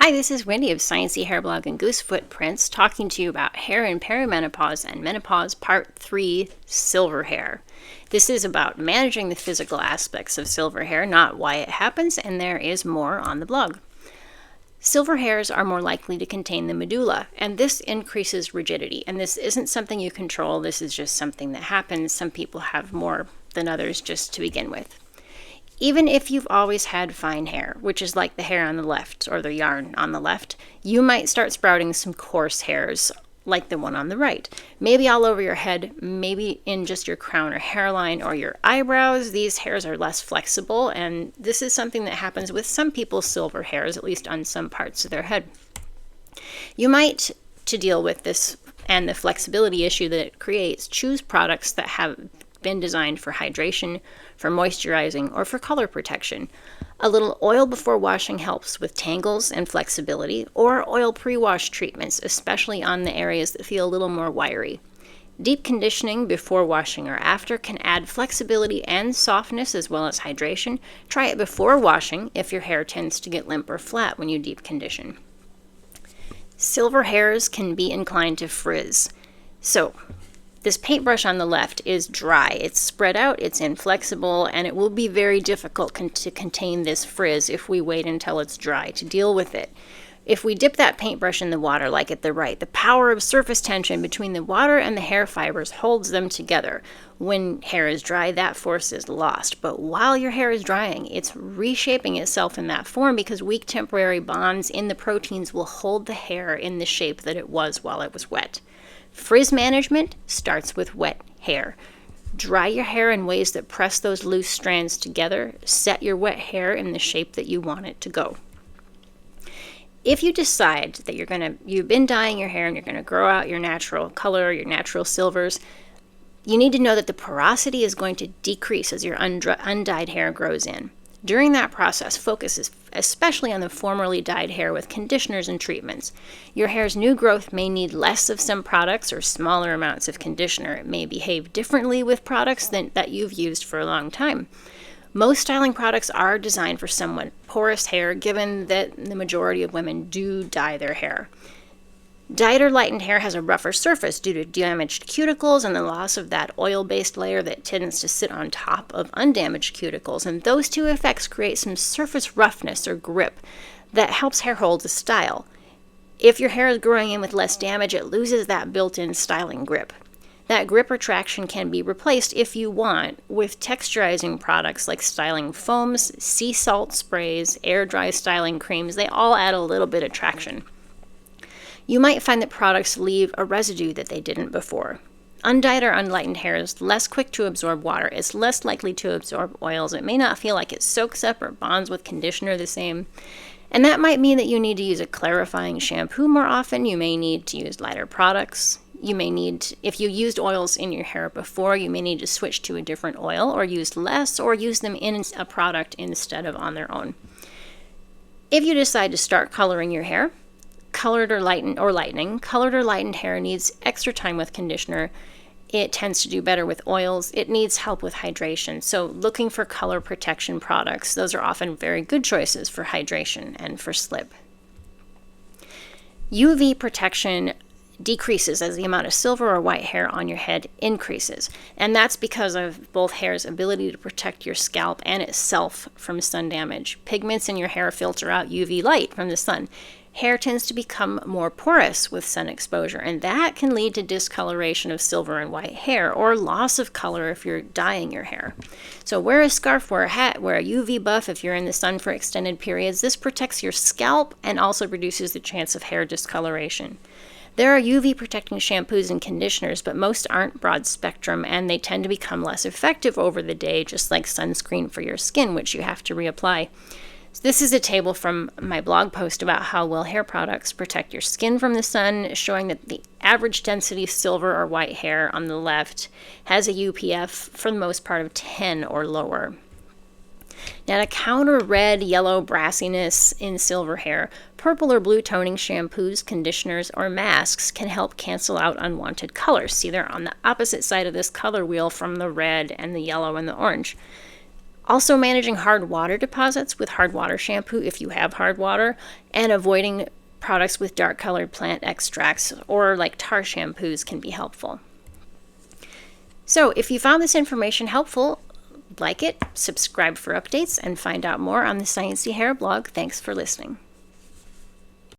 Hi, this is Wendy of Science-yHairBlog and Goose Footprints talking to you about hair in perimenopause and menopause part 3, silver hair. This is about managing the physical aspects of silver hair, not why it happens, and there is more on the blog. Silver hairs are more likely to contain the medulla, and this increases rigidity. And this isn't something you control, this is just something that happens. Some people have more than others just to begin with. Even if you've always had fine hair, which is like the hair on the left or the yarn on the left, you might start sprouting some coarse hairs like the one on the right. Maybe all over your head, maybe in just your crown or hairline or your eyebrows. These hairs are less flexible, and this is something that happens with some people's silver hairs, at least on some parts of their head. You might, to deal with this and the flexibility issue that it creates, choose products that have been designed for hydration, for moisturizing, or for color protection. A little oil before washing helps with tangles and flexibility, or oil pre-wash treatments, especially on the areas that feel a little more wiry. Deep conditioning before washing or after can add flexibility and softness as well as hydration. Try it before washing if your hair tends to get limp or flat when you deep condition. Silver hairs can be inclined to frizz. So, this paintbrush on the left is dry. It's spread out, it's inflexible, and it will be very difficult to contain this frizz if we wait until it's dry to deal with it. If we dip that paintbrush in the water like at the right, the power of surface tension between the water and the hair fibers holds them together. When hair is dry, that force is lost. But while your hair is drying, it's reshaping itself in that form because weak temporary bonds in the proteins will hold the hair in the shape that it was while it was wet. Frizz management starts with wet hair. Dry your hair in ways that press those loose strands together. Set your wet hair in the shape that you want it to go. If you decide that you've been dyeing your hair and you're going to grow out your natural color, your natural silvers, you need to know that the porosity is going to decrease as your undyed hair grows in. During that process, focus especially on the formerly dyed hair with conditioners and treatments. Your hair's new growth may need less of some products or smaller amounts of conditioner. It may behave differently with products that you've used for a long time. Most styling products are designed for somewhat porous hair, given that the majority of women do dye their hair. Dyed or lightened hair has a rougher surface due to damaged cuticles and the loss of that oil-based layer that tends to sit on top of undamaged cuticles, and those two effects create some surface roughness or grip that helps hair hold a style. If your hair is growing in with less damage, it loses that built-in styling grip. That grip or traction can be replaced, if you want, with texturizing products like styling foams, sea salt sprays, air dry styling creams. They all add a little bit of traction. You might find that products leave a residue that they didn't before. Undyed or unlightened hair is less quick to absorb water. It's less likely to absorb oils. It may not feel like it soaks up or bonds with conditioner the same. And that might mean that you need to use a clarifying shampoo more often. You may need to use lighter products. You may need, if you used oils in your hair before, you may need to switch to a different oil or use less or use them in a product instead of on their own. If you decide to start coloring your hair, colored or lightened hair needs extra time with conditioner. It tends to do better with oils. It needs help with hydration. So looking for color protection products, those are often very good choices for hydration and for slip. UV protection decreases as the amount of silver or white hair on your head increases. And that's because of both hair's ability to protect your scalp and itself from sun damage. Pigments in your hair filter out UV light from the sun. Hair tends to become more porous with sun exposure, and that can lead to discoloration of silver and white hair or loss of color if you're dyeing your hair. So wear a scarf, wear a hat, wear a UV buff if you're in the sun for extended periods. This protects your scalp and also reduces the chance of hair discoloration. There are UV protecting shampoos and conditioners, but most aren't broad spectrum, and they tend to become less effective over the day, just like sunscreen for your skin, which you have to reapply. So this is a table from my blog post about how well hair products protect your skin from the sun, showing that the average density silver or white hair on the left has a UPF for the most part of 10 or lower. Now, to counter red, yellow brassiness in silver hair, purple or blue toning shampoos, conditioners, or masks can help cancel out unwanted colors. See, they're on the opposite side of this color wheel from the red and the yellow and the orange. Also managing hard water deposits with hard water shampoo if you have hard water, and avoiding products with dark colored plant extracts or like tar shampoos can be helpful. So if you found this information helpful, like it, subscribe for updates, and find out more on the Science-yHairBlog. Thanks for listening.